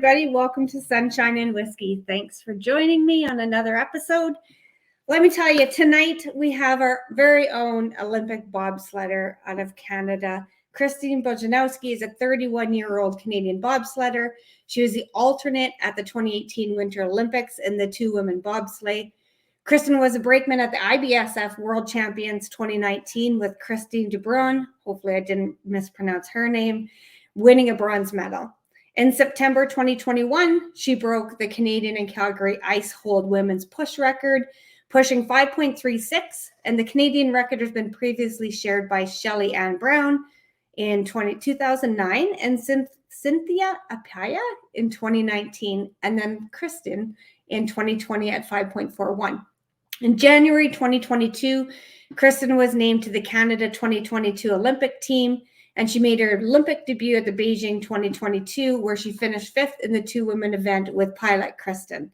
everybody. Welcome to Sunshine and Whiskey. Thanks for joining me on another episode. Let me tell you, tonight we have our very own Olympic bobsledder out of Canada. Kristen Bujnowski is a 31-year-old Canadian bobsledder. She was the alternate at the 2018 Winter Olympics in the two-women bobsleigh. Kristen was a brakeman at the IBSF World Champions 2019 with Christine DeBruyn. Hopefully I didn't mispronounce her name, winning a bronze medal. In September 2021, she broke the Canadian and Calgary Ice Hold women's push record, pushing 5.36, and the Canadian record has been previously shared by Shelley Ann Brown in 2009 and Cynthia Apaya in 2019, and then Kristen in 2020 at 5.41. In January 2022, Kristen was named to the Canada 2022 Olympic team, and she made her Olympic debut at the Beijing 2022, where she finished fifth in the two-women event with pilot Kristen.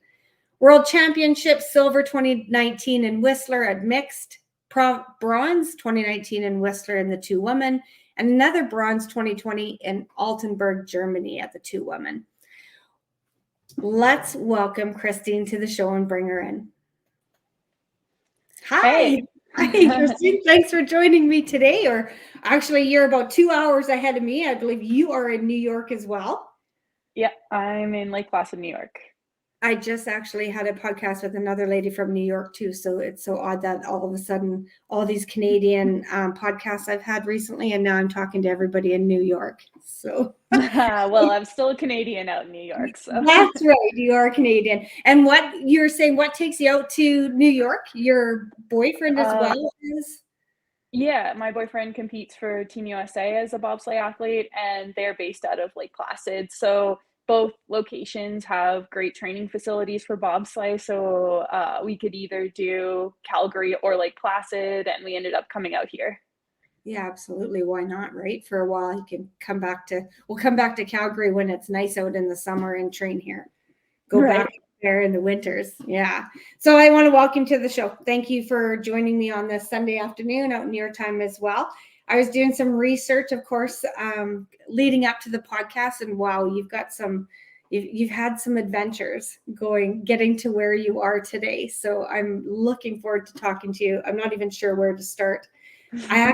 World Championships, silver 2019 in Whistler at mixed, bronze 2019 in Whistler in the two women, and another bronze 2020 in Altenburg, Germany at the two women. Let's welcome Christine to the show and bring her in. Hi. Hey. Hi, Kristen. Thanks for joining me today. Or actually, you're about 2 hours ahead of me. I believe you are in New York as well. Yeah, I'm in Lake Placid, New York. I just actually had a podcast with another lady from New York too. So it's so odd that all of a sudden, all these Canadian podcasts I've had recently, and now I'm talking to everybody in New York. So well, I'm still a Canadian out in New York. So that's right. You are Canadian. And what you're saying, what takes you out to New York? Your boyfriend as well is? Yeah, my boyfriend competes for Team USA as a bobsleigh athlete, and they're based out of Lake Placid. So both locations have great training facilities for bobsleigh. So we could either do Calgary or Lake Placid, and we ended up coming out here. Yeah, absolutely. Why not? Right. For a while, you can we'll come back to Calgary when it's nice out in the summer and train here. Go back there in the winters. Yeah. So I want to welcome to the show. Thank you for joining me on this Sunday afternoon out in your time as well. I was doing some research, of course, leading up to the podcast, and wow, you've had some adventures getting to where you are today. So I'm looking forward to talking to you. I'm not even sure where to start. I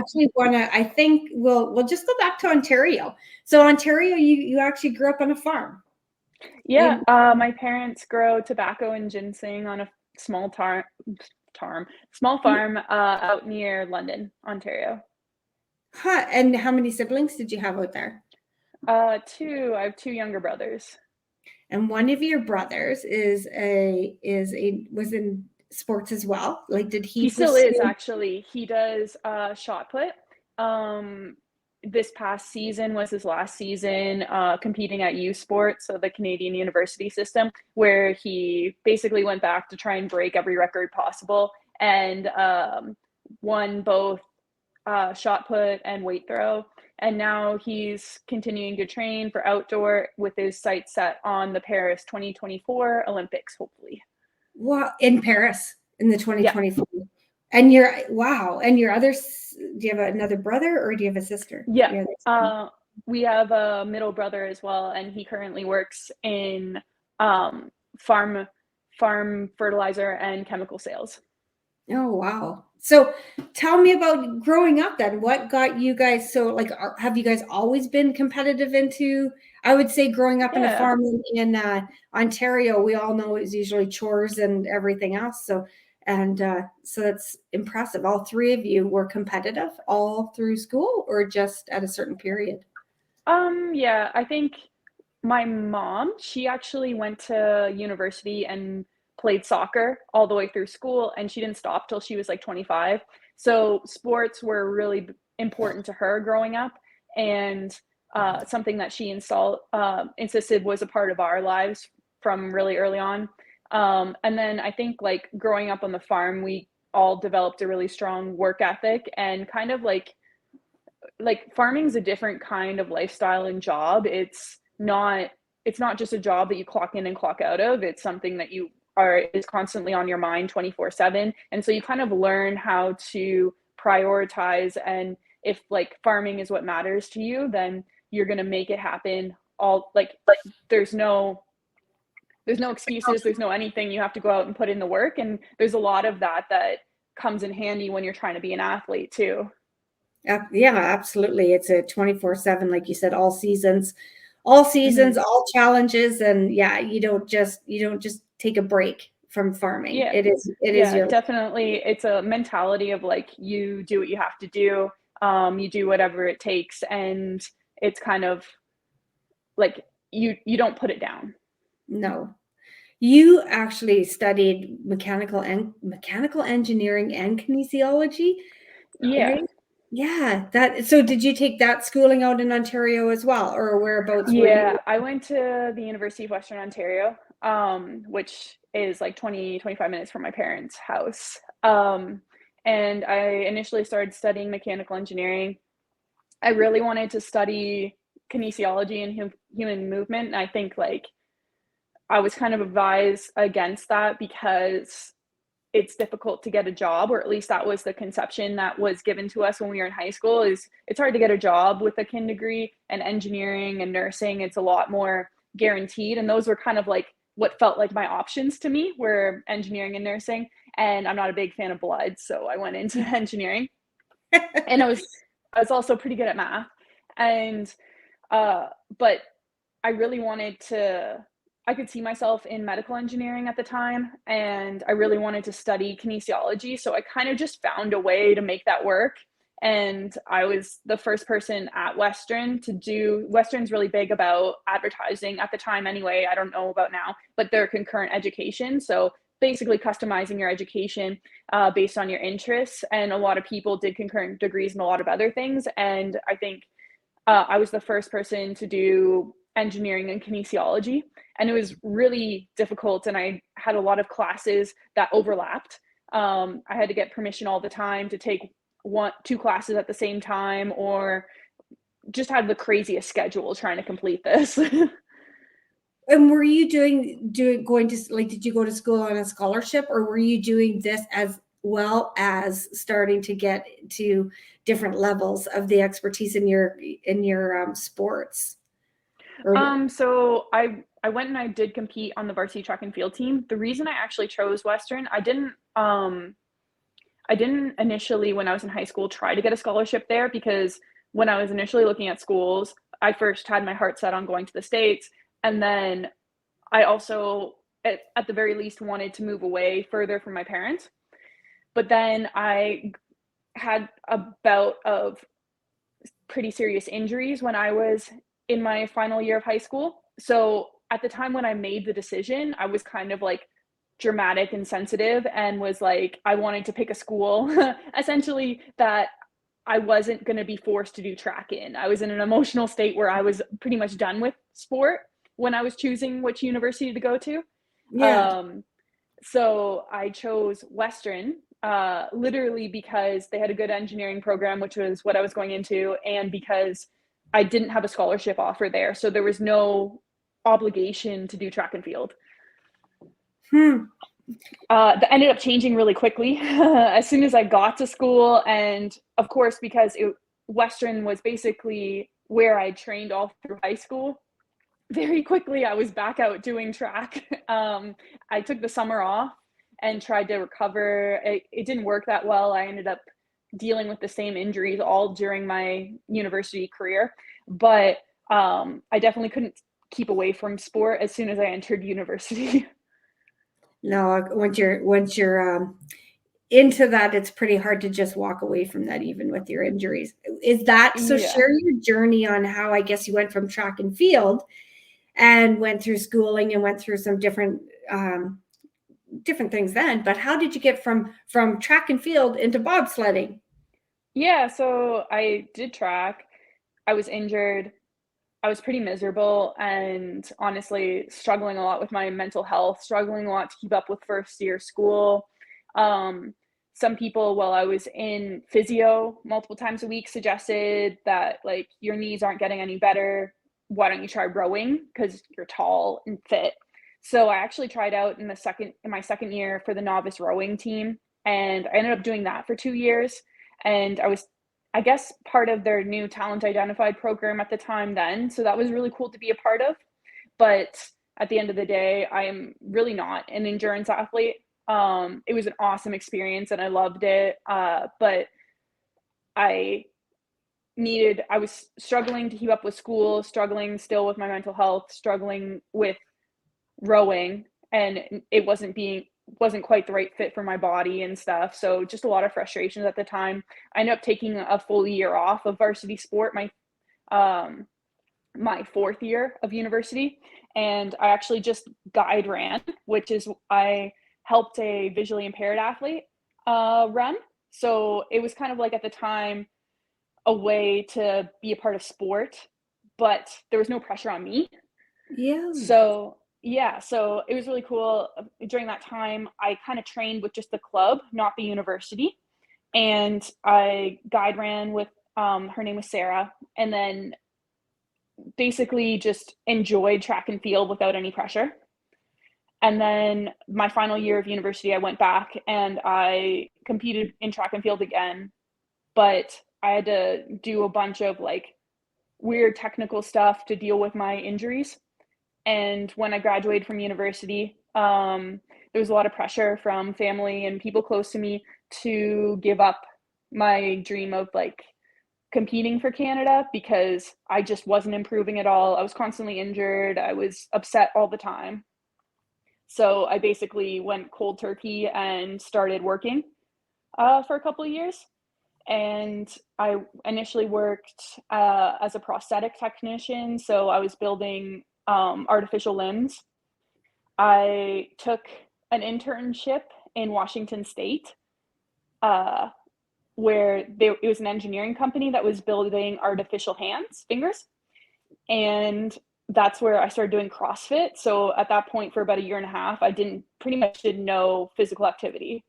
think we'll just go back to Ontario. So Ontario, you actually grew up on a farm. Yeah, my parents grow tobacco and ginseng on a small farm out near London, Ontario. Huh. And how many siblings did you have out there? Two. I have two younger brothers. And one of your brothers was in sports as well. Like, did he? He still is, actually. He does shot put. This past season was his last season competing at U Sport, so the Canadian university system, where he basically went back to try and break every record possible, and won both shot put and weight throw. And now he's continuing to train for outdoor with his sights set on the Paris 2024 Olympics, hopefully. Well, in Paris in the 2024. Yeah. And your others, do you have another brother or do you have a sister? Yeah. We have a middle brother as well, and he currently works in farm fertilizer and chemical sales. Oh, wow. So tell me about growing up then. What got you guys have you guys always been competitive into, I would say, growing up in a farm in Ontario, we all know it's usually chores and everything else. So that's impressive. All three of you were competitive all through school or just at a certain period? Yeah, I think my mom, she actually went to university and played soccer all the way through school, and she didn't stop till she was like 25. So sports were really important to her growing up, and something that she insisted was a part of our lives from really early on. And then I think like growing up on the farm, we all developed a really strong work ethic, and kind of like farming is a different kind of lifestyle and job. It's not just a job that you clock in and clock out of. It's something that is constantly on your mind 24/7. And so you kind of learn how to prioritize, and if like farming is what matters to you, then you're going to make it happen. There's no there's no excuses, there's no anything. You have to go out and put in the work. And there's a lot of that comes in handy when you're trying to be an athlete too. Yeah, absolutely. It's a 24/7, like you said, all seasons, all challenges. And yeah, you don't just take a break from farming. Yeah. It is Yeah, your definitely. It's a mentality of like, you do what you have to do. You do whatever it takes. And it's kind of like, you don't put it down. no. You actually studied mechanical engineering and kinesiology, Yeah. right? Yeah, so did you take that schooling out in Ontario as well, or whereabouts were you? Yeah, I went to the University of Western Ontario, which is like 25 minutes from my parents' house. And I initially started studying mechanical engineering. I really wanted to study kinesiology and human movement. And I think like I was kind of advised against that because it's difficult to get a job, or at least that was the conception that was given to us when we were in high school. Is it's hard to get a job with a kin degree, and engineering and nursing, it's a lot more guaranteed. And those were kind of like what felt like my options to me, were engineering and nursing. And I'm not a big fan of blood, so I went into engineering. And I was also pretty good at math. And but I really wanted to, I could see myself in medical engineering at the time, and I really wanted to study kinesiology. So I kind of just found a way to make that work. And I was the first person at Western to do, Western's really big about advertising at the time anyway. I don't know about now, but they're concurrent education. So basically customizing your education based on your interests. And a lot of people did concurrent degrees in a lot of other things. And I think I was the first person to do engineering and kinesiology, and it was really difficult. And I had a lot of classes that overlapped. I had to get permission all the time to take two classes at the same time, or just had the craziest schedule trying to complete this. And were you going to, like, did you go to school on a scholarship, or were you doing this as well as starting to get to different levels of the expertise in your sports? So I went and I did compete on the varsity track and field team. The reason I actually chose Western, I didn't initially, when I was in high school, try to get a scholarship there, because when I was initially looking at schools, I first had my heart set on going to the States. And then I also, at the very least, wanted to move away further from my parents. But then I had a bout of pretty serious injuries when I was in my final year of high school. So at the time when I made the decision, I was kind of like dramatic and sensitive, and was like, I wanted to pick a school essentially that I wasn't going to be forced to do track in. I was in an emotional state where I was pretty much done with sport when I was choosing which university to go to. Yeah. So I chose Western, literally because they had a good engineering program, which was what I was going into, and because I didn't have a scholarship offer there. So there was no obligation to do track and field. That ended up changing really quickly as soon as I got to school. And of course, because Western was basically where I trained all through high school, very quickly I was back out doing track. I took the summer off and tried to recover. It didn't work that well. I ended up dealing with the same injuries all during my university career. But I definitely couldn't keep away from sport as soon as I entered university. No, once you're into that, it's pretty hard to just walk away from that, even with your injuries. Is that so? Yeah. Share your journey on how, I guess, you went from track and field and went through schooling and went through some different things then. But how did you get from track and field into bobsledding? Yeah, so I did track. I was injured. I was pretty miserable, and honestly struggling a lot with my mental health, struggling a lot to keep up with first year school. Some people, while I was in physio multiple times a week, suggested that like, your knees aren't getting any better. Why don't you try rowing, because you're tall and fit? So I actually tried out in my second year for the novice rowing team, and I ended up doing that for 2 years. And I was, I guess, part of their new talent identified program at the time then. So that was really cool to be a part of. But at the end of the day, I am really not an endurance athlete. It was an awesome experience and I loved it. But I was struggling to keep up with school, struggling still with my mental health, struggling with rowing, and it wasn't quite the right fit for my body and stuff. So just a lot of frustrations at the time. I ended up taking a full year off of varsity sport, my fourth year of university, and I actually just guide ran, which is I helped a visually impaired athlete run. So it was kind of like at the time a way to be a part of sport, but there was no pressure on me. Yeah. So yeah, so it was really cool. During that time, I kind of trained with just the club, not the university, and I guide ran with her name was Sarah, and then basically just enjoyed track and field without any pressure. And then my final year of university, I went back and I competed in track and field again, but I had to do a bunch of like weird technical stuff to deal with my injuries. And when I graduated from university, there was a lot of pressure from family and people close to me to give up my dream of like competing for Canada because I just wasn't improving at all. I was constantly injured. I was upset all the time. So I basically went cold turkey and started working for a couple of years. And I initially worked as a prosthetic technician. So I was building artificial limbs. I took an internship in Washington State where it was an engineering company that was building artificial fingers. And that's where I started doing CrossFit. So at that point, for about a year and a half, I pretty much did no physical activity.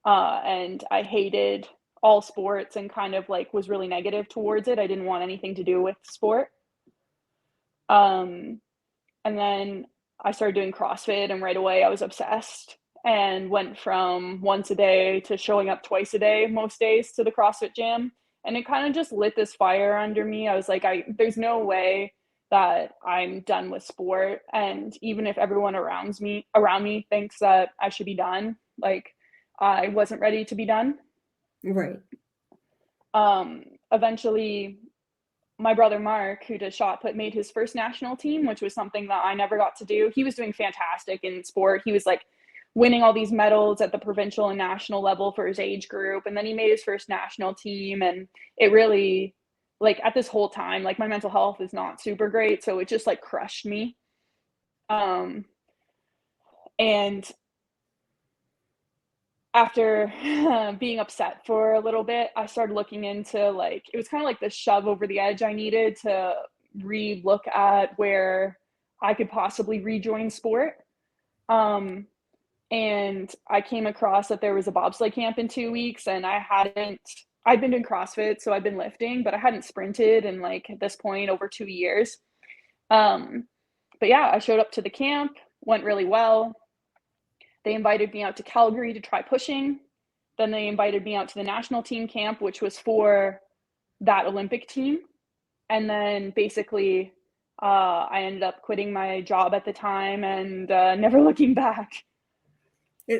And I hated all sports and kind of like was really negative towards it. I didn't want anything to do with sport. And then I started doing CrossFit, and right away I was obsessed and went from once a day to showing up twice a day most days to the CrossFit gym. And it kind of just lit this fire under me. I was like, there's no way that I'm done with sport. And even if everyone around me thinks that I should be done, like I wasn't ready to be done. Right. Eventually my brother Mark, who does shot put, made his first national team, which was something that I never got to do. He was doing fantastic in sport. He was like winning all these medals at the provincial and national level for his age group. And then he made his first national team. And it really, like at this whole time, like my mental health is not super great. So it just like crushed me. And after being upset for a little bit, I started looking into like, it was kind of like the shove over the edge I needed to re-look at where I could possibly rejoin sport. And I came across that there was a bobsleigh camp in 2 weeks, and I'd been doing CrossFit, so I've been lifting, but I hadn't sprinted in like at this point over 2 years. But yeah, I showed up to the camp, went really well. They invited me out to Calgary to try pushing. Then they invited me out to the national team camp, which was for that Olympic team. And then basically I ended up quitting my job at the time and never looking back.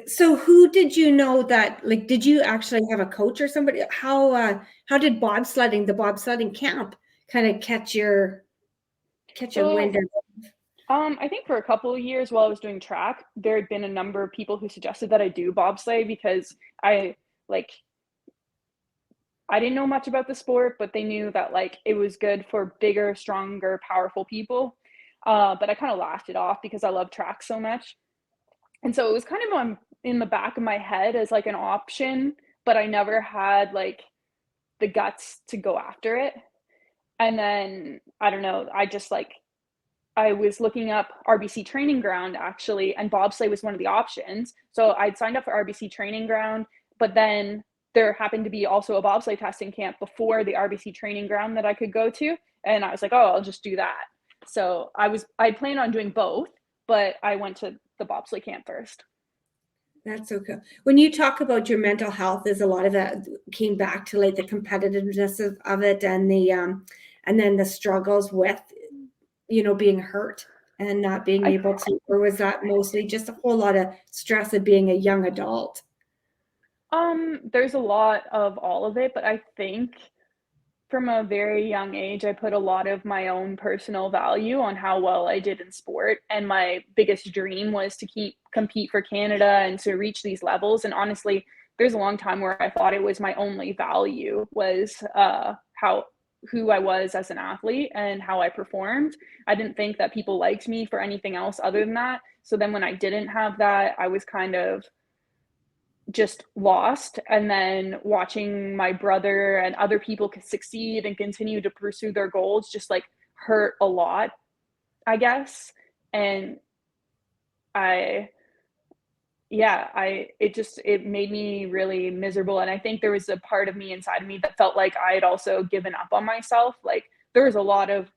So who did you know that, like, did you actually have a coach or somebody? How did the bobsledding camp kind of catch your wind? I think for a couple of years while I was doing track, there had been a number of people who suggested that I do bobsleigh because I didn't know much about the sport, but they knew that like it was good for bigger, stronger, powerful people. But I kind of laughed it off because I love track so much. And so it was kind of in the back of my head as like an option, but I never had like the guts to go after it. And then, I don't know, I was looking up RBC Training Ground actually, and bobsleigh was one of the options. So I'd signed up for RBC Training Ground, but then there happened to be also a bobsleigh testing camp before the RBC Training Ground that I could go to. And I was like, oh, I'll just do that. So I planned on doing both, but I went to the bobsleigh camp first. That's okay. When you talk about your mental health, there's a lot of that came back to like the competitiveness of it and the and then the struggles with, being hurt. and not being I able to, or was that mostly just a whole lot of stress of being a young adult? there's a lot of all of it, but I think from a very young age, I put a lot of my own personal value on how well I did in sport, and my biggest dream was to keep compete for Canada and to reach these levels. And honestly, there's a long time where I thought it was my only value was how who I was as an athlete and how I performed. I didn't think that people liked me for anything else other than that. So then when I didn't have that, I was kind of just lost, and then watching my brother and other people succeed and continue to pursue their goals just like hurt a lot, I guess. And I yeah, I it just it made me really miserable, and I think there was a part of me inside of me that felt like I had also given up on myself. Like there was a lot of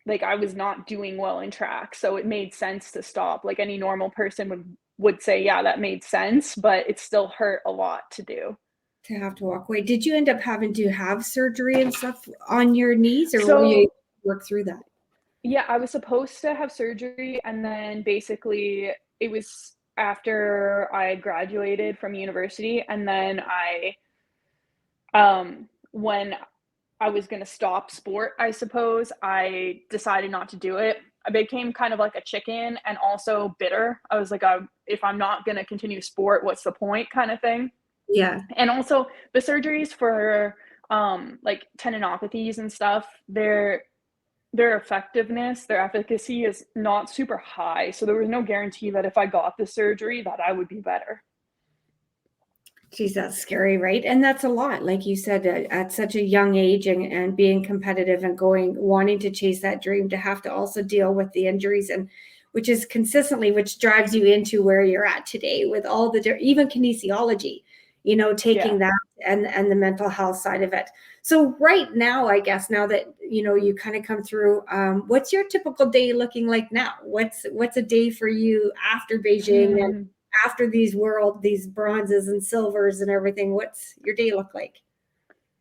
like I was not doing well in track, so it made sense to stop. Like any normal person would say, yeah, that made sense, but it still hurt a lot to do. To have to walk away. Did you end up having to have surgery and stuff on your knees, or were you able So to work through that? yeah, I was supposed to have surgery, and then basically it was after I graduated from university, and then when I was gonna stop sport, I suppose, I decided not to do it. I became kind of like a chicken and also bitter. I was like, if I'm not gonna continue sport, what's the point kind of thing. Yeah. And also the surgeries for like tendinopathies and stuff, their effectiveness, their efficacy is not super high. So there was no guarantee that if I got the surgery that I would be better. Geez, that's scary, right? And that's a lot, like you said, at such a young age, and being competitive and going, wanting to chase that dream, to have to also deal with the injuries, and which is consistently, which drives you into where you're at today with all the, even kinesiology, taking Yeah. that, and the mental health side of it. So right now, I guess, now that, you kind of come through, what's your typical day looking like now? What's a day for you after Beijing, Hmm. after these bronzes and silvers and everything? What's your day look like?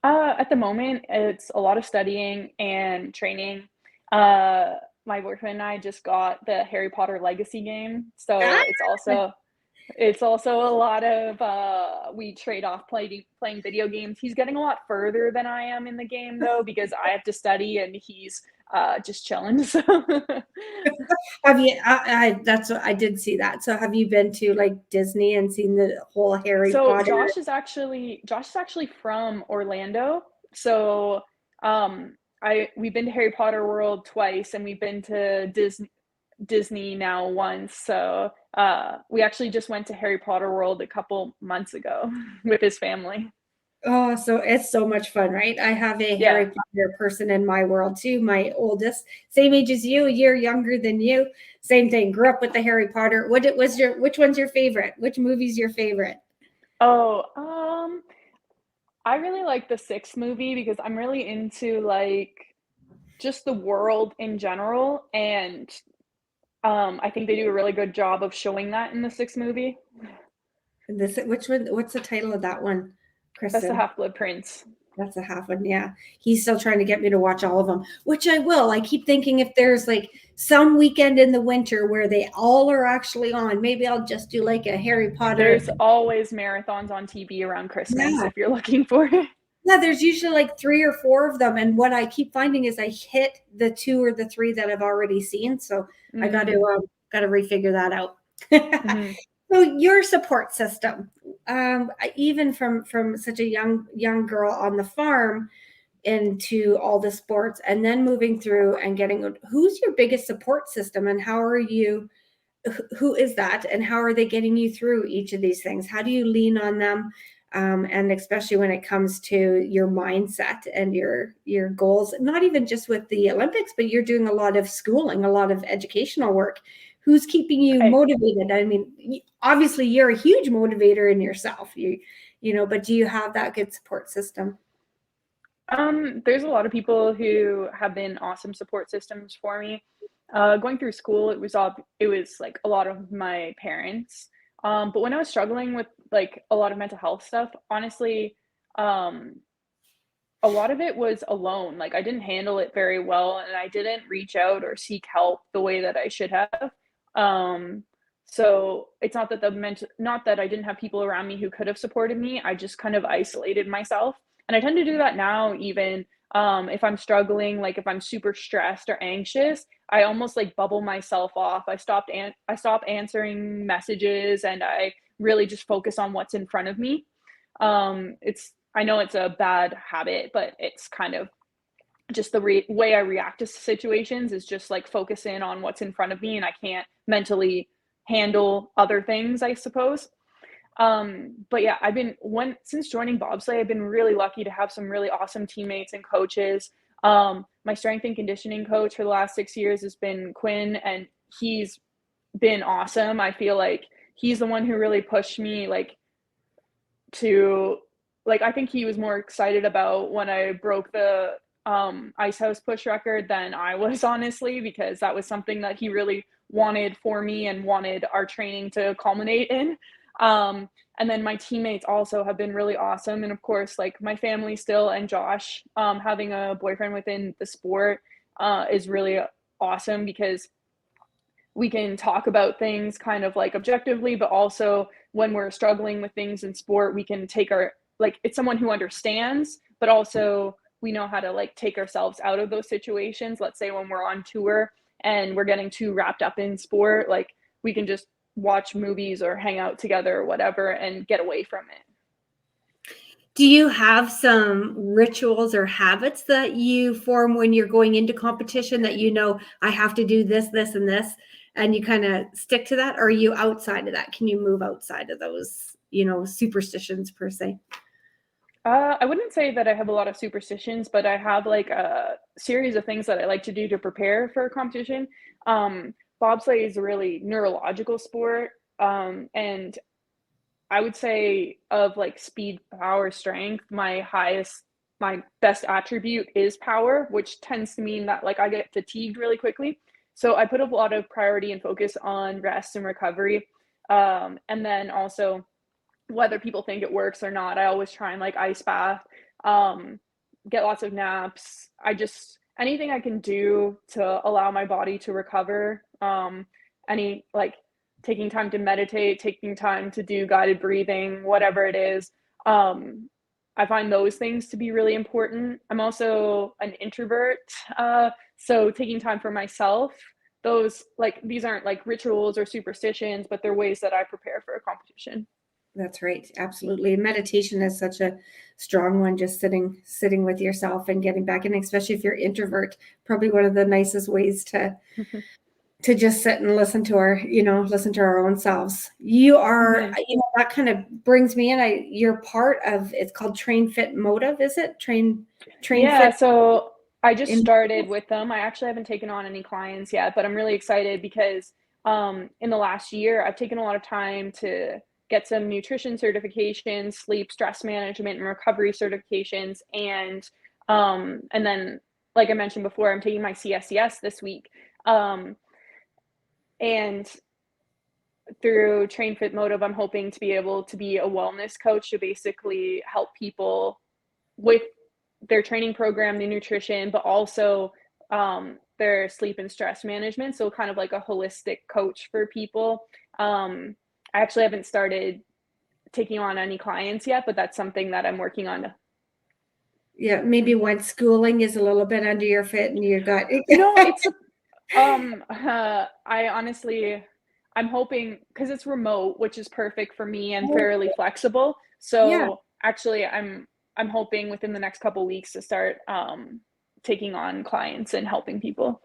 At the moment, it's a lot of studying and training. Uh, my boyfriend and I just got the Harry Potter Legacy game, so Ah, it's also a lot of we trade off playing video games. He's getting a lot further than I am in the game though, because I have to study and he's just chilling. So have you? That's what I did see that. So have you been to like Disney and seen the whole Harry so Potter? Josh is actually from Orlando. So I we've been to Harry Potter World twice, and we've been to Disney now once. So we actually just went to Harry Potter World a couple months ago with his family. Oh, so it's so much fun, right? I have a Harry Yeah. Potter person in my world too. My oldest, same age as you, a year younger than you. Same thing. Grew up with the Harry Potter. Which one's your favorite? Which movie's your favorite? Oh, I really like the sixth movie because I'm really into like just the world in general, and I think they do a really good job of showing that in the sixth movie. Which one? What's the title of that one, That's the Kristen? Half Blood Prince. That's a half one. Yeah. He's still trying to get me to watch all of them, which I will. I keep thinking if there's like some weekend in the winter where they all are actually on, maybe I'll just do like a Harry Potter. There's always marathons on TV around Christmas Yeah. if you're looking for it. Yeah. There's usually like 3 or 4 of them. And what I keep finding is I hit the 2 or the 3 that I've already seen. So I Mm, got to refigure that out. mhm. So your support system, even from such a young girl on the farm into all the sports, and then moving through and getting, who's your biggest support system, and how are you, who is that, and how are they getting you through each of these things? How do you lean on them, and especially when it comes to your mindset and your goals, not even just with the Olympics, but you're doing a lot of schooling, a lot of educational work. Who's keeping you I motivated? I mean, obviously you're a huge motivator in yourself, but do you have that good support system? There's a lot of people who have been awesome support systems for me. Going through school, it was like a lot of my parents. But when I was struggling with like a lot of mental health stuff, honestly, um, a lot of it was alone. Like I didn't handle it very well, and I didn't reach out or seek help the way that I should have. Um, so it's not that not that I didn't have people around me who could have supported me. I just kind of isolated myself. And I tend to do that now, even if I'm struggling, like if I'm super stressed or anxious, I almost like bubble myself off. I stop answering messages, and I really just focus on what's in front of me. I know it's a bad habit, but it's kind of just the way I react to situations is just like focus in on what's in front of me, and I can't mentally handle other things, I suppose. But yeah, since joining bobsleigh, I've been really lucky to have some really awesome teammates and coaches. My strength and conditioning coach for the last 6 years has been Quinn, and he's been awesome. I feel like he's the one who really pushed me to I think he was more excited about when I broke the Ice House push record than I was, honestly, because that was something that he really wanted for me and wanted our training to culminate in. And then my teammates also have been really awesome. And of course, like my family still, and Josh, having a boyfriend within the sport is really awesome, because we can talk about things kind of like objectively, but also when we're struggling with things in sport, we can take it's someone who understands, but also we know how to like take ourselves out of those situations. Let's say when we're on tour and we're getting too wrapped up in sport, like we can just watch movies or hang out together or whatever and get away from it. Do you have some rituals or habits that you form when you're going into competition that I have to do this, this, and this, and you kind of stick to that? Or are you outside of that? Can you move outside of those, superstitions per se? I wouldn't say that I have a lot of superstitions, but I have like a series of things that I like to do to prepare for a competition. Bobsleigh is a really neurological sport. And I would say of like speed, power, strength, my best attribute is power, which tends to mean that like I get fatigued really quickly. So I put a lot of priority and focus on rest and recovery. And then also, whether people think it works or not, I always try and like ice bath, get lots of naps. Anything I can do to allow my body to recover, taking time to meditate, taking time to do guided breathing, whatever it is. I find those things to be really important. I'm also an introvert, so taking time for myself, these aren't like rituals or superstitions, but they're ways that I prepare for a competition. That's right. Absolutely. Meditation is such a strong one, just sitting with yourself and getting back in, especially if you're introvert, probably one of the nicest ways to just sit and listen to our own selves. You are, that kind of brings me in. You're part of, it's called Train Fit Motive, is it? Train Fit. So I just started with them. I actually haven't taken on any clients yet, but I'm really excited because in the last year, I've taken a lot of time to get some nutrition certifications, sleep, stress management, and recovery certifications. And then, like I mentioned before, I'm taking my CSCS this week. And through Train Fit Motive, I'm hoping to be able to be a wellness coach to basically help people with their training program, the nutrition, but also their sleep and stress management. So kind of like a holistic coach for people. I actually haven't started taking on any clients yet, but that's something that I'm working on. Yeah, maybe when schooling is a little bit under your feet and you got it's I'm hoping, because it's remote, which is perfect for me and fairly flexible. So actually I'm hoping within the next couple of weeks to start taking on clients and helping people.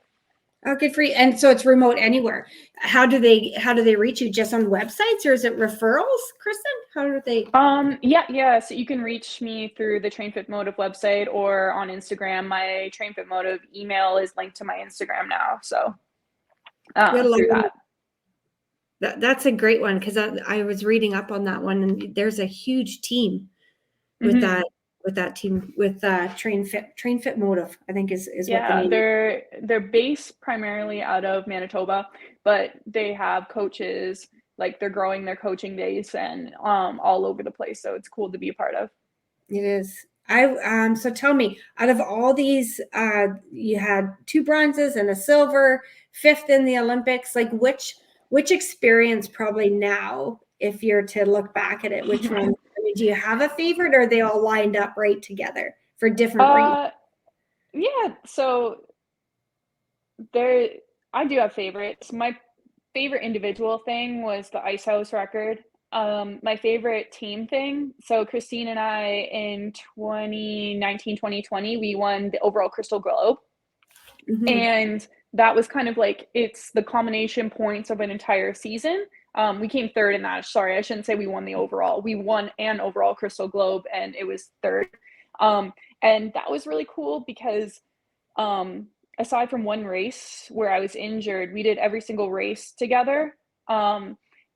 Oh, good for you. And so it's remote anywhere. How do they reach you? Just on websites, or is it referrals, Kristen? How do they? Yeah. So you can reach me through the Train Fit Motive website or on Instagram. My Train Fit Motive email is linked to my Instagram now. So through that's a great one, because I was reading up on that one, and there's a huge team with that. With that team, with Train Fit Motive, I think is what the name. They're based primarily out of Manitoba, but they have coaches, like they're growing their coaching base and all over the place. So it's cool to be a part of. It is. So tell me, out of all these, you had 2 bronzes and a silver, 5th in the Olympics. Like which experience probably now, if you're to look back at it, which one? I mean, do you have a favorite, or are they all lined up right together for different reasons? Yeah. So there, I do have favorites. My favorite individual thing was the Ice House record. My favorite team thing, so Christine and I in 2019, 2020, we won the overall Crystal Globe. And that was kind of like, it's the combination points of an entire season. We came third in that. Sorry, I shouldn't say we won the overall. We won an overall Crystal Globe, and it was third. And that was really cool because aside from one race where I was injured, we did every single race together.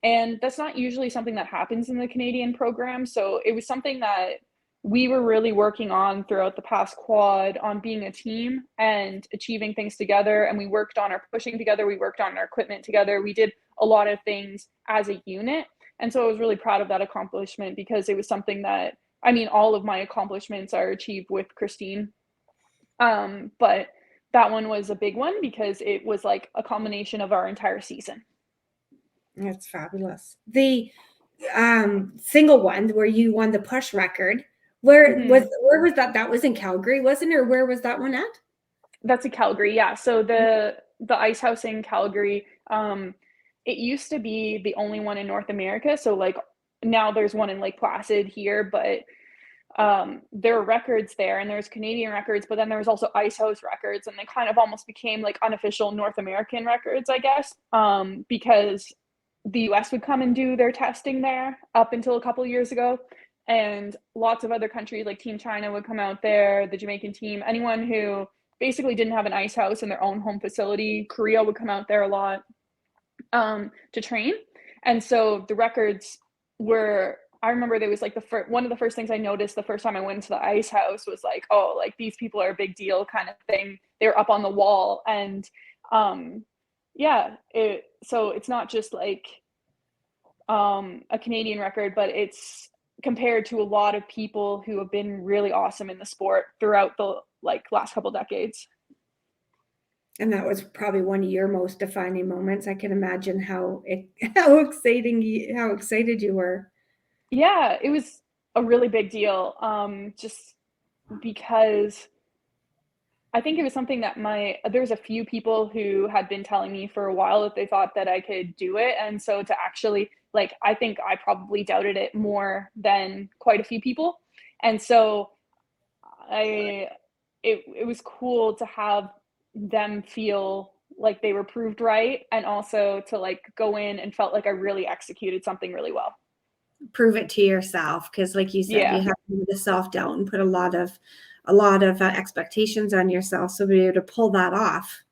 And that's not usually something that happens in the Canadian program. So it was something that we were really working on throughout the past quad, on being a team and achieving things together. And we worked on our pushing together. We worked on our equipment together. We did a lot of things as a unit. And so I was really proud of that accomplishment, because it was something that, I mean, all of my accomplishments are achieved with Christine. But that one was a big one because it was like a combination of our entire season. That's fabulous. The single one where you won the push record, where was that? That was in Calgary, wasn't it? Or where was that one at? That's in Calgary, yeah. So the Ice House in Calgary, it used to be the only one in North America. So like now there's one in Lake Placid here, but there are records there, and there's Canadian records, but then there was also Ice House records, and they kind of almost became like unofficial North American records, I guess, because the US would come and do their testing there up until a couple of years ago, and lots of other countries like Team China would come out there, the Jamaican team, anyone who basically didn't have an ice house in their own home facility. Korea would come out there a lot to train. And so the records were, I remember there was like one of the first things I noticed the first time I went to the Ice House was like, oh, like these people are a big deal kind of thing. They were up on the wall, and yeah, so it's not just like a Canadian record, but it's compared to a lot of people who have been really awesome in the sport throughout the like last couple decades. And that was probably one of your most defining moments. I can imagine how excited you were. Yeah, it was a really big deal. Just because I think it was something that there's a few people who had been telling me for a while that they thought that I could do it. And so to actually, like, I think I probably doubted it more than quite a few people. And so it was cool to have them feel like they were proved right, and also to like go in and felt like I really executed something really well. Prove it to yourself, because like you said, you have the self-doubt and put a lot of expectations on yourself, so be able to pull that off.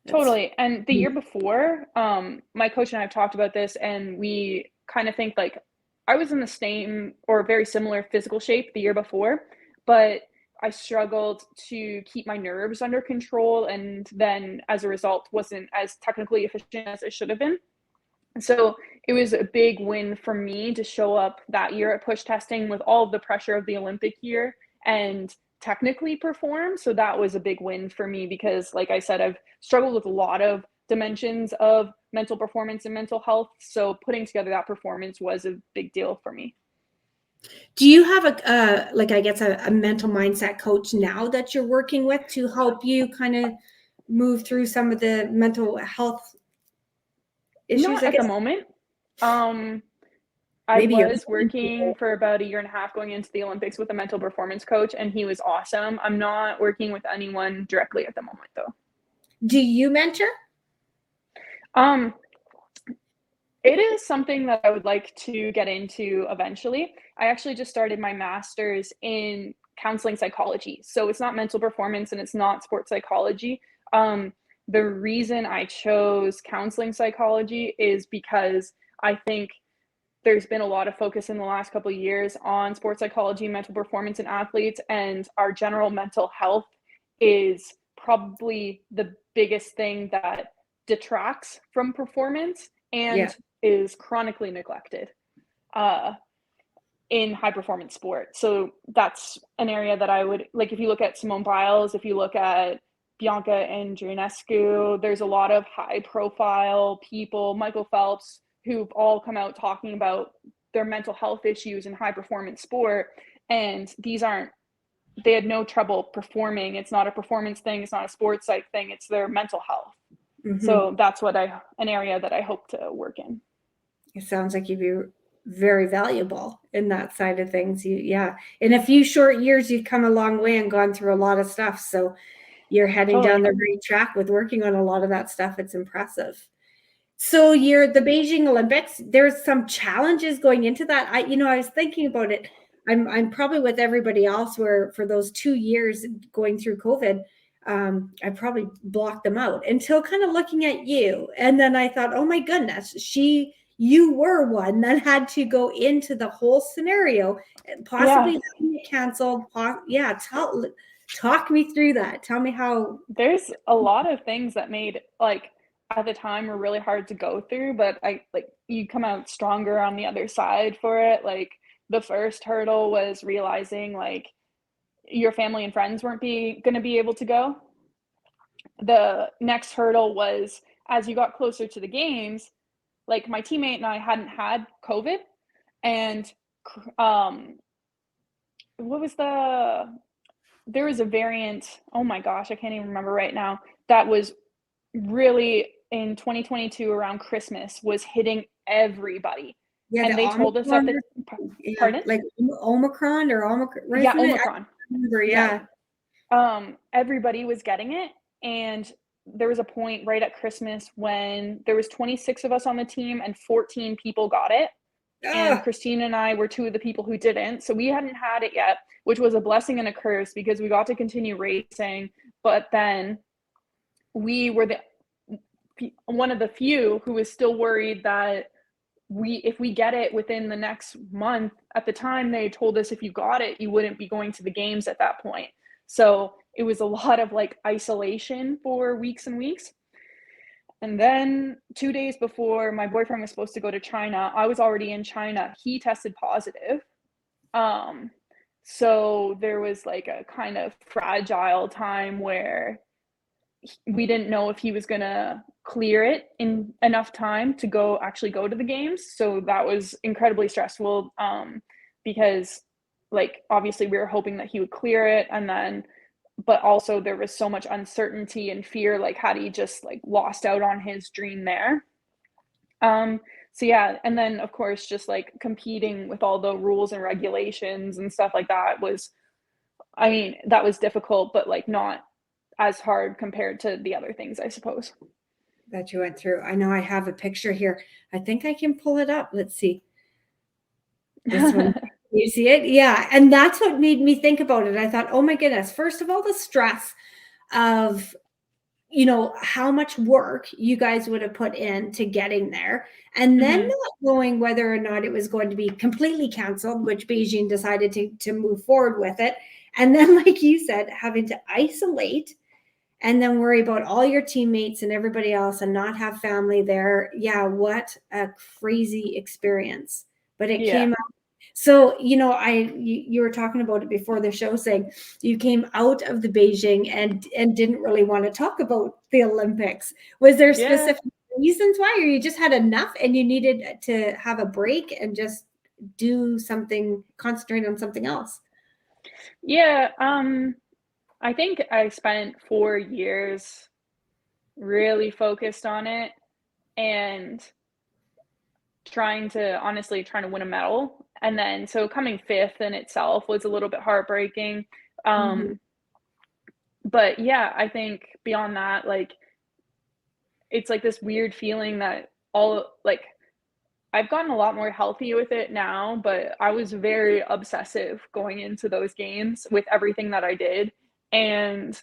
Totally. And the year before, my coach and I have talked about this, and we kind of think like I was in the same or very similar physical shape the year before, but I struggled to keep my nerves under control, and then as a result wasn't as technically efficient as I should have been. So it was a big win for me to show up that year at push testing with all of the pressure of the Olympic year and technically perform. So that was a big win for me because, like I said, I've struggled with a lot of dimensions of mental performance and mental health. So putting together that performance was a big deal for me. Do you have a mental mindset coach now that you're working with to help you kind of move through some of the mental health issues? Not at the moment. I was working for about a year and a half going into the Olympics with a mental performance coach, and he was awesome. I'm not working with anyone directly at the moment, though. Do you mentor? It is something that I would like to get into eventually. I actually just started my master's in counseling psychology. So it's not mental performance and it's not sports psychology. The reason I chose counseling psychology is because I think there's been a lot of focus in the last couple of years on sports psychology, mental performance in athletes, and our general mental health is probably the biggest thing that detracts from performance and is chronically neglected. in high performance sport. So that's an area that I would like. If you look at Simone Biles, if you look at Bianca and Bujnowski, there's a lot of high profile people, Michael Phelps, who've all come out talking about their mental health issues in high performance sport. And they had no trouble performing. It's not a performance thing. It's not a sports psych thing. It's their mental health. Mm-hmm. So that's an area that I hope to work in. It sounds like you'd be very valuable in that side of things. In a few short years, you've come a long way and gone through a lot of stuff. So you're heading down the right track with working on a lot of that stuff. It's impressive. So the Beijing Olympics, there's some challenges going into that. I was thinking about it. I'm probably with everybody else where for those 2 years going through COVID, I probably blocked them out until kind of looking at you. And then I thought, oh my goodness, you were one that had to go into the whole scenario, possibly having it canceled. Talk me through that. Tell me how. There's a lot of things that made at the time were really hard to go through, but you come out stronger on the other side for it. Like the first hurdle was realizing your family and friends weren't going to be able to go. The next hurdle was as you got closer to the games, my teammate and I hadn't had COVID, and there was a variant, oh my gosh, I can't even remember right now, that was really in 2022 around Christmas was hitting everybody. Yeah, and they told us that pardon? Like Omicron or Omicron, right? Yeah, Omicron. Yeah. Everybody was getting it, and there was a point right at Christmas when there was 26 of us on the team and 14 people got it. And Christine and I were two of the people who didn't. So we hadn't had it yet, which was a blessing and a curse because we got to continue racing. But then we were one of the few who was still worried that if we get it within the next month. At the time, they told us if you got it, you wouldn't be going to the games at that point. So it was a lot of isolation for weeks and weeks. And then 2 days before my boyfriend was supposed to go to China, I was already in China. He tested positive. So there was a kind of fragile time where we didn't know if he was going to clear it in enough time to actually go to the games. So that was incredibly stressful because obviously we were hoping that he would clear it, and then but also there was so much uncertainty and fear, had he just lost out on his dream there. So yeah, and then of course just competing with all the rules and regulations and stuff like that was, that was difficult, but not as hard compared to the other things, I suppose, that you went through. I know I have a picture here. I think I can pull it up. Let's see. This one. You see it? Yeah. And that's what made me think about it. I thought, oh my goodness, first of all, the stress of, how much work you guys would have put into getting there. And then not knowing whether or not it was going to be completely canceled, which Beijing decided to move forward with it. And then, like you said, having to isolate and then worry about all your teammates and everybody else and not have family there. Yeah. What a crazy experience. But it came out. So, you were talking about it before the show, saying you came out of the Beijing and didn't really want to talk about the Olympics. Was there specific reasons why, or you just had enough and you needed to have a break and just do something, concentrate on something else? Yeah. I think I spent 4 years really focused on it and trying to win a medal. And then, so coming fifth in itself was a little bit heartbreaking. But yeah, I think beyond that, it's this weird feeling that I've gotten a lot more healthy with it now, but I was very obsessive going into those games with everything that I did. And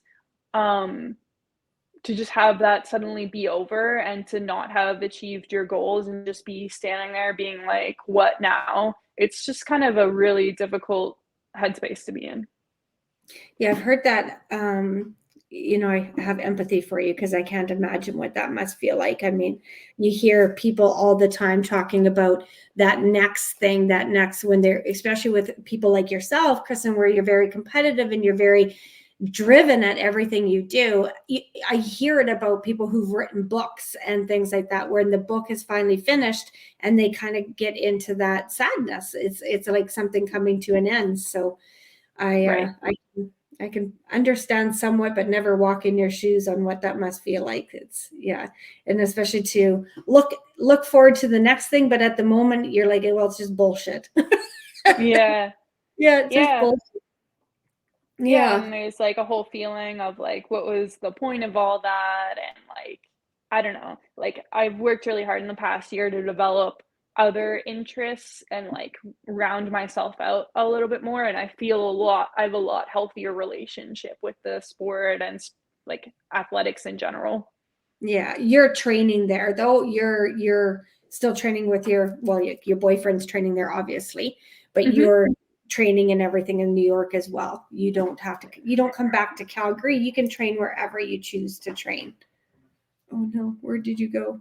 to just have that suddenly be over and to not have achieved your goals and just be standing there being what now? It's just kind of a really difficult headspace to be in. Yeah, I've heard that I have empathy for you because I can't imagine what that must feel like. I mean, you hear people all the time talking about that next thing, when they're, especially with people like yourself, Kristen, where you're very competitive and you're very driven at everything you do. I hear it about people who've written books and things like that, where the book is finally finished and they kind of get into that sadness. It's like something coming to an end. So I can understand somewhat, but never walk in your shoes on what that must feel like. And especially to look forward to the next thing, but at the moment you're like, well, it's just bullshit. Yeah. It's just bullshit. Yeah, and there's like a whole feeling of like, what was the point of all that? And like, I don't know. Like, I've worked really hard in the past year to develop other interests and like round myself out a little bit more. And I have a lot healthier relationship with the sport and like athletics in general. Yeah, you're training there though. You're still training with your boyfriend's training there, obviously, but you're training and everything in New York as well. You don't come back to Calgary. You can train wherever you choose to train. Oh no, where did you go?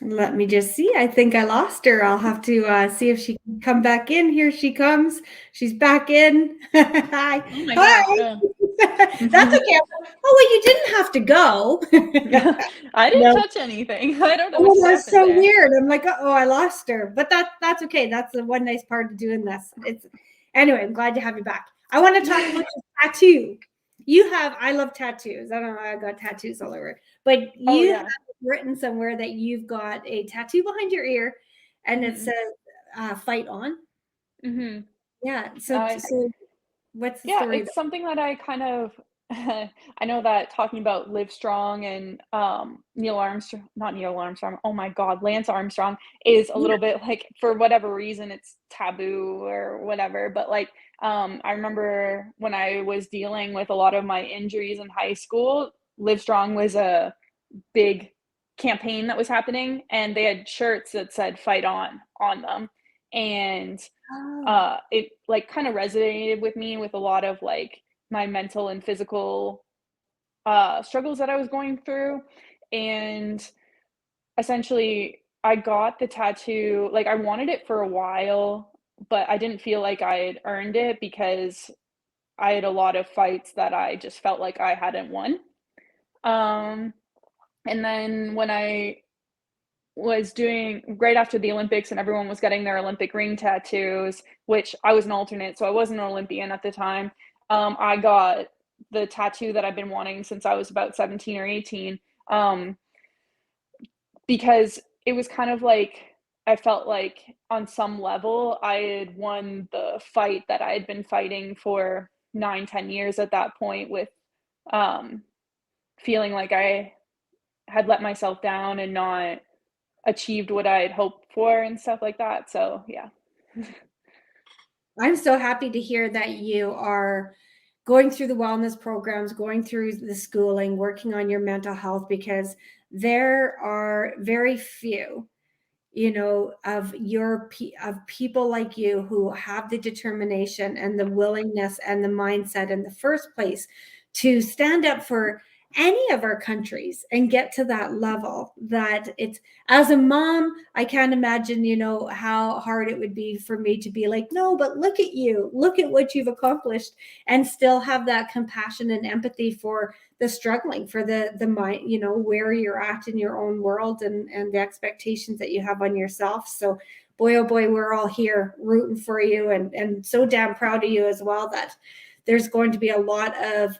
Let me just see. I think I lost her. I'll have to see if she can come back in. Here she comes. She's back in. Hi. Oh my Hi. gosh. That's okay. Oh, well, you didn't have to go. I didn't touch anything. I don't know what that's happened so there. weird. I'm like, oh, I lost her. But that's okay. That's the one nice part of doing this. Anyway, I'm glad to have you back. I want to talk about your tattoo. I love tattoos. I don't know, I got tattoos all over. But you have written somewhere that you've got a tattoo behind your ear and it says fight on. Yeah. So what's the story? It's something that I kind of I know that talking about Live Strong and oh my God, Lance Armstrong is a little bit like, for whatever reason, it's taboo or whatever. But like, I remember when I was dealing with a lot of my injuries in high school, Live Strong was a big campaign that was happening, and they had shirts that said "Fight on" them, and it like kind of resonated with me with a lot of like my mental and physical struggles that I was going through. And essentially, I got the tattoo, like I wanted it for a while, but I didn't feel like I had earned it because I had a lot of fights that I just felt like I hadn't won. And then when I was doing right after the Olympics and everyone was getting their Olympic ring tattoos, which I was an alternate, so I wasn't an Olympian at the time. I got the tattoo that I've been wanting since I was about 17 or 18, because it was kind of like, I felt like on some level I had won the fight that I had been fighting for 9-10 years at that point, with feeling like I had let myself down and not achieved what I had hoped for and stuff like that. So yeah. I'm so happy to hear that you are going through the wellness programs, going through the schooling, working on your mental health, because there are very few, of people like you who have the determination and the willingness and the mindset in the first place to stand up for any of our countries and get to that level. That it's, as a mom, I can't imagine, how hard it would be for me to be like, no, but look at you, look at what you've accomplished, and still have that compassion and empathy for the struggling, for the mind, where you're at in your own world, and the expectations that you have on yourself. So boy, oh boy, we're all here rooting for you, and so damn proud of you as well, that there's going to be a lot of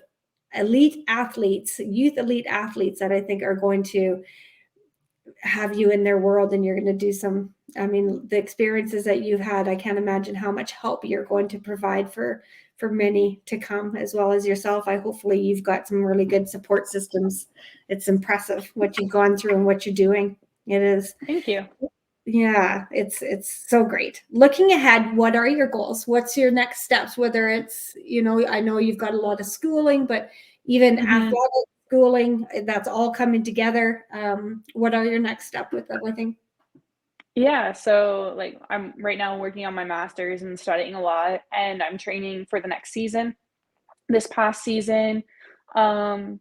youth elite athletes that I think are going to have you in their world, and you're going to do the experiences that you've had. I can't imagine how much help you're going to provide for many to come, as well as yourself. Hopefully you've got some really good support systems. It's impressive what you've gone through and what you're doing. It is. Thank you. Yeah, it's so great. Looking ahead, what are your goals? What's your next steps? Whether it's, I know you've got a lot of schooling, but even athletic schooling, that's all coming together. What are your next steps with everything? Yeah, so like I'm right now working on my master's and studying a lot, and I'm training for the next season. This past season, um,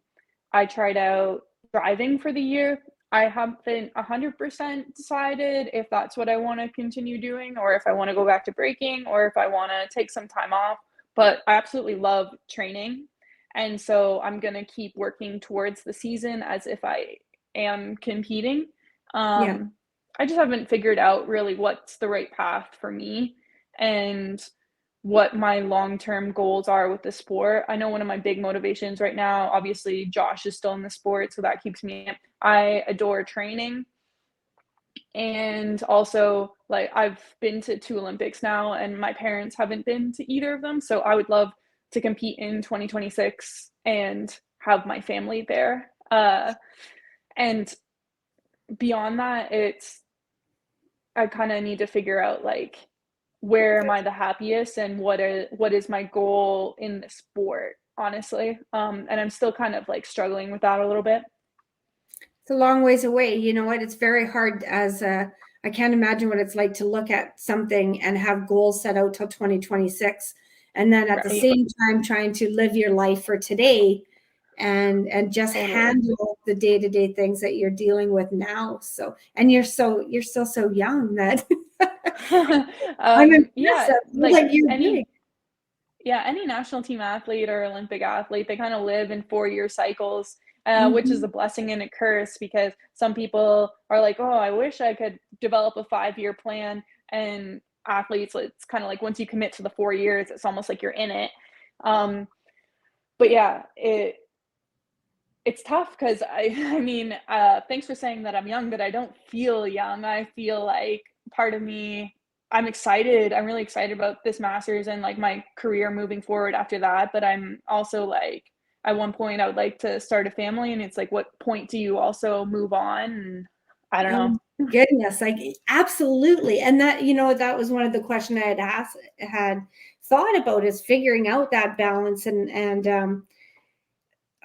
I tried out driving for the year. I haven't 100% decided if that's what I want to continue doing or if I want to go back to braking or if I want to take some time off. But I absolutely love training. And so I'm going to keep working towards the season as if I am competing. Yeah. I just haven't figured out really what's the right path for me and what my long-term goals are with the sport. I know one of my big motivations right now, obviously Josh is still in the sport, so that keeps me. I adore training. And also, like, I've been to 2 Olympics now, and my parents haven't been to either of them, so I would love to compete in 2026 and have my family there. And beyond that, I kinda need to figure out, like, where am I the happiest and what is my goal in the sport, honestly. And I'm still kind of, like, struggling with that a little bit. It's a long ways away. You know what? It's very hard I can't imagine what it's like to look at something and have goals set out till 2026. And then at the Right, same time, trying to live your life for today and just totally. handle the day-to-day things that you're dealing with now. So, and you're still so young that I'm impressed Yeah, at like, what you're doing. any national team athlete or Olympic athlete, they kinda live in 4-year cycles, which is Mhm. a blessing and a curse because some people are like, "Oh, I wish I could develop a 5-year plan," and athletes, it's kinda like once you commit to the 4 years, it's almost like you're in it. Um, but yeah, it's tough because I mean, thanks for saying that I'm young, but I don't feel young. I feel like part of me I'm excited. I'm really excited about this master's and, like, my career moving forward after that, but I'm also, like, at one point, I would like to start a family, and it's like, what point do you also move on? And I don't know. Oh, goodness, like, absolutely, and that that was one of the question I had thought about is figuring out that balance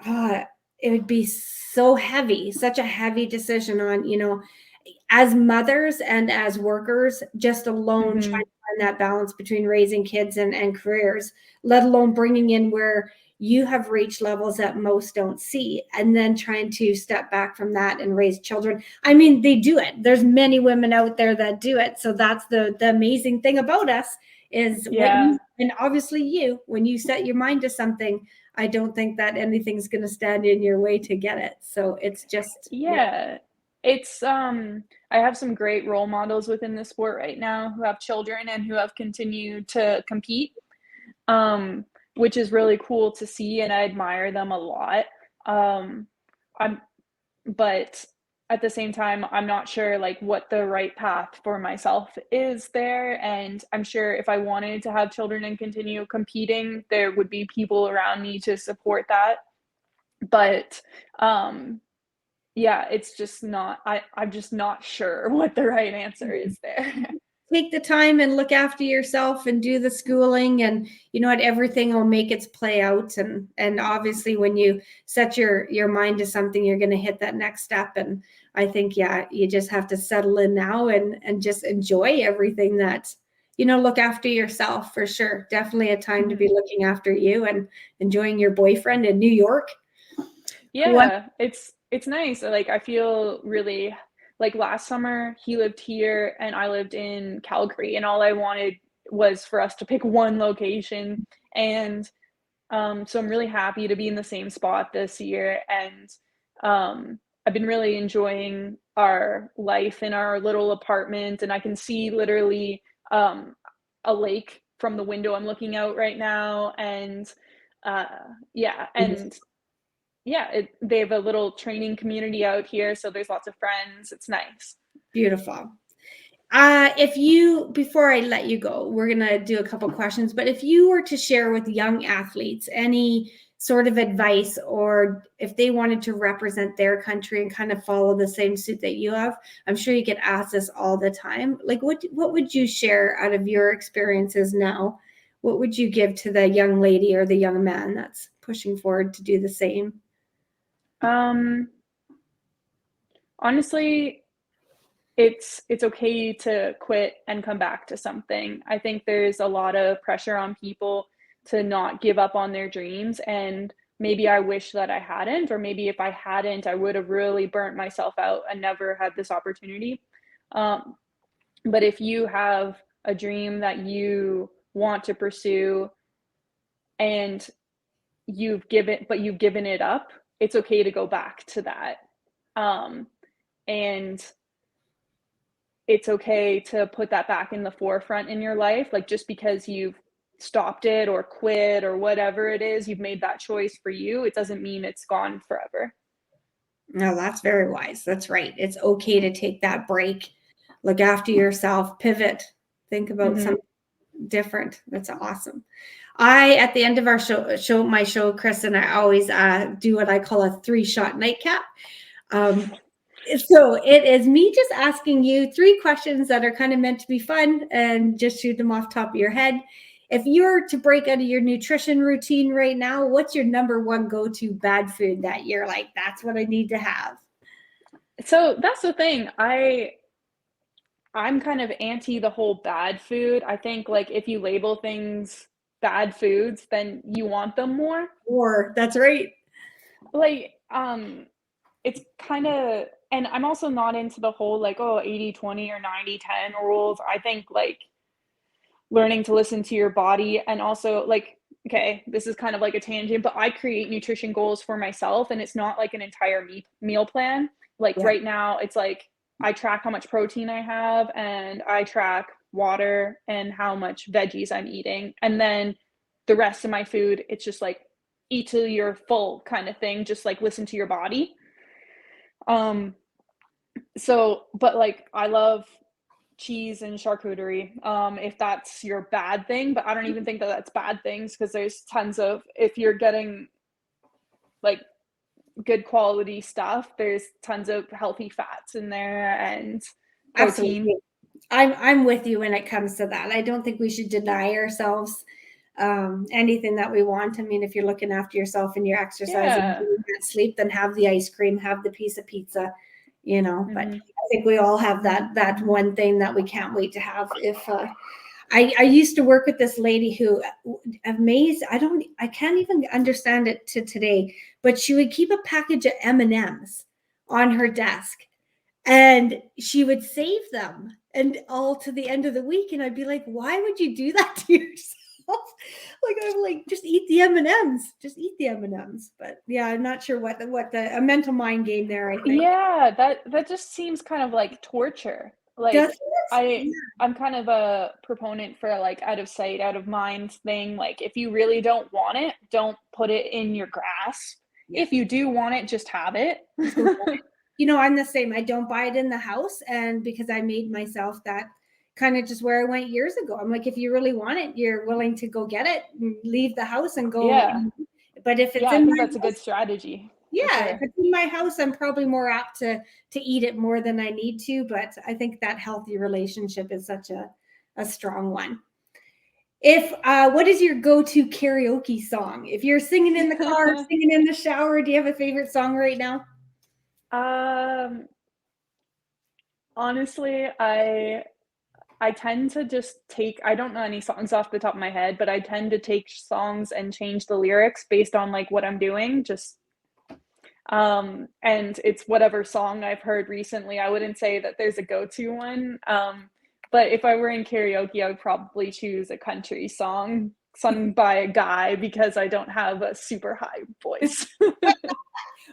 ah, it would be so heavy, such a heavy decision on, as mothers and as workers, just alone trying Mhm. to find that balance between raising kids and careers, let alone bringing in where you have reached levels that most don't see, and then trying to step back from that and raise children. I mean, they do it. There's many women out there that do it. So that's the amazing thing about us is Yeah. and obviously when you set your mind to something, I don't think that anything's going to stand in your way to get it. So it's just, yeah. Yeah. It's, I have some great role models within the sport right now who have children and who have continued to compete. um, which is really cool to see, and I admire them a lot. Um, I'm but at the same time, I'm not sure, like, what the right path for myself is there, and I'm sure if I wanted to have children and continue competing, there would be people around me to support that. But, um, yeah, it's just not I'm just not sure what the right answer is there. Take the time and look after yourself and do the schooling, and you know what, everything will make its play out, and obviously when you set your mind to something, you're going to hit that next step. And I think, yeah, you just have to settle in now and just enjoy everything that look after yourself, for sure. Definitely a time to be Mhm. looking after you and enjoying your boyfriend in New York. What? Yeah, it's nice. Like, I feel really like last summer he lived here and I lived in Calgary, and all I wanted was for us to pick one location. And so I'm really happy to be in the same spot this year. And I've been really enjoying our life in our little apartment, and I can see literally a lake from the window I'm looking out right now. And uh, yeah, and yeah, they have a little training community out here, so there's lots of friends. It's nice. Beautiful. If you, before I let you go, we're going to do a couple questions, but if you were to share with young athletes any sort of advice, or if they wanted to represent their country and kind of follow the same suit that you have, I'm sure you get asked this all the time. Like, what would you share out of your experiences now? What would you give to the young lady or the young man that's pushing forward to do the same? Um, honestly, it's okay to quit and come back to something. I think there's a lot of pressure on people to not give up on their dreams, and maybe I wish that I hadn't, or maybe if I hadn't, I would have really burnt myself out and never had this opportunity. Um, but if you have a dream that you want to pursue and you've given it up, it's okay to go back to that. Um, and it's okay to put that back in the forefront in your life. Like, just because you've stopped it or quit or whatever it is, you've made that choice for you, it doesn't mean it's gone forever. No, that's very wise. That's right. It's okay to take that break, look after yourself, pivot, think about Mhm. something different. That's awesome. At the end of our show, Kristen, I always do what I call a 3-shot nightcap. So it is me just asking you 3 questions that are kind of meant to be fun and just shoot them off top of your head. If you're to break out of your nutrition routine right now, what's your number 1 go-to bad food that you're like, that's what I need to have? So that's the thing. I'm kind of anti the whole bad food. I think, like, if you label things bad foods, then you want them more. Or that's right. Like, it's kinda, and I'm also not into the whole, like, oh, 80-20 or 90-10 rules. I think, like, learning to listen to your body, and also, like, okay, this is kind of like a tangent, but I create nutrition goals for myself, and it's not like an entire meal plan. Like, Yeah. right now, it's like I track how much protein I have, and I track water and how much veggies I'm eating. And then the rest of my food, it's just like eat till you're full kind of thing, just like listen to your body. Um, so, but like, I love cheese and charcuterie, if that's your bad thing, but I don't even think that that's bad things, because there's tons of, if you're getting like good quality stuff, there's tons of healthy fats in there and protein. Absolutely. I'm with you when it comes to that. I don't think we should deny ourselves anything that we want. I mean, if you're looking after yourself and you're exercising, Yeah. getting that sleep, then have the ice cream, have the piece of pizza, But Mhm. I think we all have that one thing that we can't wait to have. If I used to work with this lady who amazed. I can't even understand it to today, but she would keep a package of M&Ms on her desk, and she would save them and all to the end of the week. And I'd be like, why would you do that to yourself? Like, I'm like, just eat the M&Ms, just eat the M&Ms. But yeah, I'm not sure what a mental mind game there, I think. Yeah, that just seems kind of like torture. Does Like, it? I Yeah. I'm kind of a proponent for, like, out of sight, out of mind thing. Like, if you really don't want it, don't put it in your grasp. Yeah. If you do want it, just have it. Just go for it. I'm the same. I don't buy it in the house. And because I made myself that kind of just where I went years ago. I'm like, if you really want it, you're willing to go get it and leave the house and go. Yeah. But if it's Yeah, I in think my that's a good house, strategy, for yeah, if sure. it's in my house, I'm probably more apt to eat it more than I need to. But I think that healthy relationship is such a strong one. If what is your go-to karaoke song? If you're singing in the car, singing in the shower, do you have a favorite song right now? Um, honestly, I tend to just take, I don't know any songs off the top of my head, but I tend to take songs and change the lyrics based on, like, what I'm doing, just and it's whatever song I've heard recently. I wouldn't say that there's a go-to one. But if I were in karaoke, I would probably choose a country song sung by a guy, because I don't have a super high voice.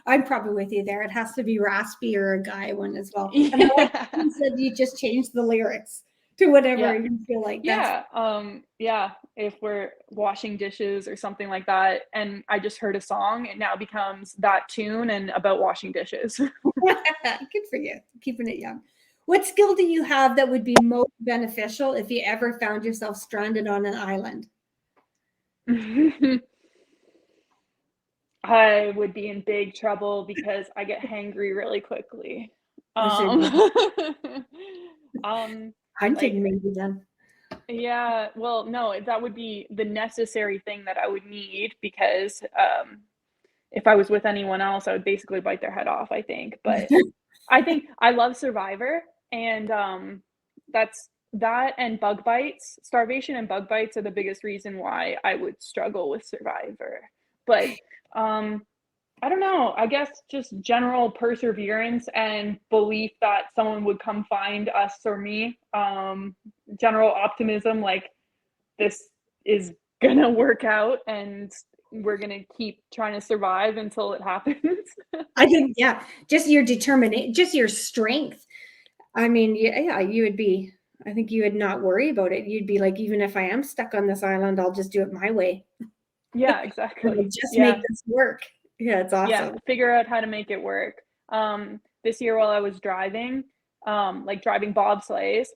I'm probably with you there. It has to be raspy or a guy one as well. And I like Yeah. you said you just change the lyrics to whatever Yeah. you feel like. That's Yeah, yeah, if we're washing dishes or something like that, and I just heard a song, it now becomes that tune and about washing dishes. good for you, keeping it young. What skill do you have that would be most beneficial if you ever found yourself stranded on an island? I would be in big trouble because I get hangry really quickly. I should Um, um, hunting like, maybe then. yeah, well, no, that would be the necessary thing that I would need, because, if I was with anyone else, I would basically bite their head off, I think. But I think I love Survivor, And that and bug bites. Starvation and bug bites are the biggest reason why I would struggle with Survivor. But I don't know. I guess just general perseverance and belief that someone would come find us or me. General optimism, like this is gonna work out and we're gonna keep trying to survive until it happens. I think, yeah, just your determination, just your strength. I mean, yeah, you would be, I think you would not worry about it. You'd be like, even if I am stuck on this island, I'll just do it my way. Yeah, exactly. Just make this work. Yeah, it's awesome. Yeah, figure out how to make it work. This year while I was driving, like driving bobsleighs,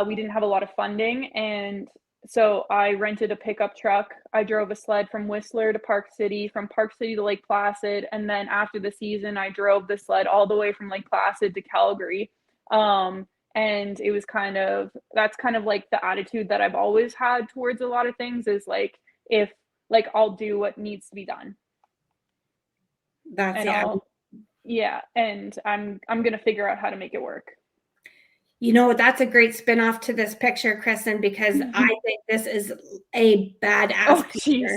we didn't have a lot of funding, and so I rented a pickup truck. I drove a sled from Whistler to Park City, from Park City to Lake Placid, and then after the season, I drove the sled all the way from Lake Placid to Calgary. And it was that's kind of like the attitude that I've always had towards a lot of things, is like, if like I'll do what needs to be done. That's and I'm gonna figure out how to make it work. You know, that's a great spin-off to this picture, Kristen, because I think this is a badass picture.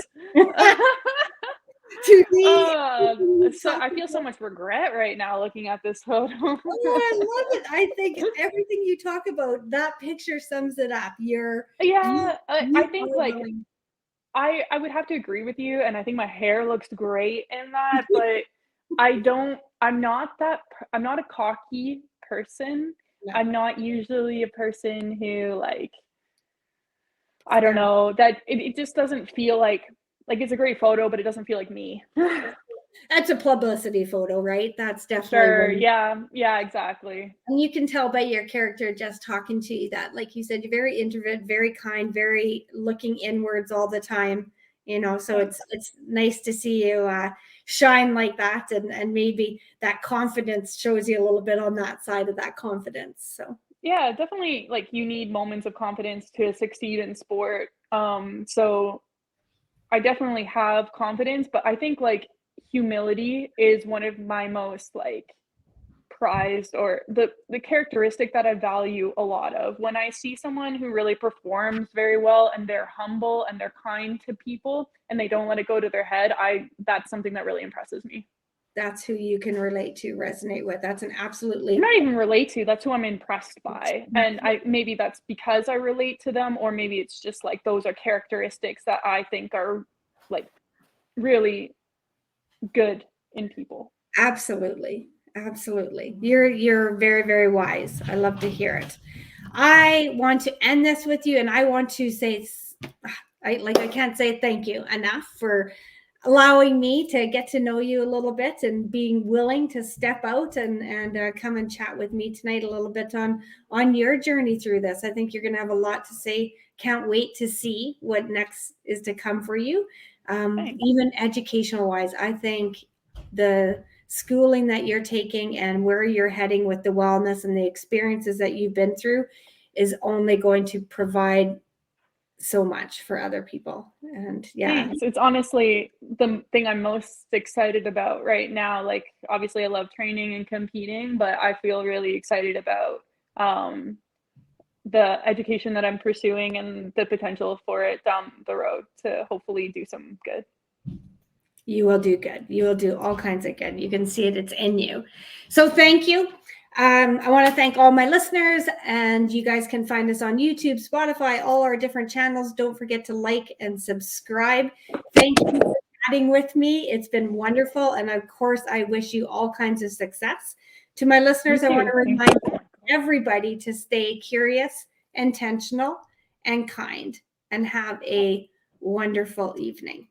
To me, so I feel so much regret right now looking at this photo. Oh, I love it. I think everything you talk about, that picture sums it up. I think like I would have to agree with you, and I think my hair looks great in that, but I'm not a cocky person. No. I'm not usually a person who like, I don't know, that it just doesn't feel like it's a great photo, but it doesn't feel like me. That's a publicity photo, right? That's definitely sure. Yeah, exactly. And you can tell by your character just talking to you that, like you said, you're very introverted, very kind, very looking inwards all the time. You know, so it's nice to see you shine like that, and maybe that confidence shows you a little bit on that side of that confidence. So yeah, definitely, like you need moments of confidence to succeed in sport. So I definitely have confidence, but I think like humility is one of my most like prized, or the characteristic that I value a lot of. When I see someone who really performs very well and they're humble and they're kind to people and they don't let it go to their head, that's something that really impresses me. That's who you can relate to, resonate with. That's an absolutely not even relate to. That's who I'm impressed by. And maybe that's because I relate to them, or maybe it's just like those are characteristics that I think are like really good in people. Absolutely. You're very, very wise. I love to hear it. I want to end this with you, and I want to say, I can't say thank you enough for allowing me to get to know you a little bit and being willing to step out and come and chat with me tonight a little bit on your journey through this. I think you're going to have a lot to say. Can't wait to see what next is to come for you. Even educational wise, I think the schooling that you're taking and where you're heading with the wellness and the experiences that you've been through is only going to provide so much for other people. And yeah, thanks. It's honestly the thing I'm most excited about right now. Like, obviously I love training and competing, but I feel really excited about the education that I'm pursuing and the potential for it down the road to hopefully do some good. You will do good. You will do all kinds of good. You can see it. It's in you. So thank you. I want to thank all my listeners, and you guys can find us on YouTube, Spotify, all our different channels. Don't forget to like and subscribe. Thank you for chatting with me. It's been wonderful. And of course, I wish you all kinds of success. To my listeners, I want to remind everybody to stay curious, intentional, and kind, and have a wonderful evening.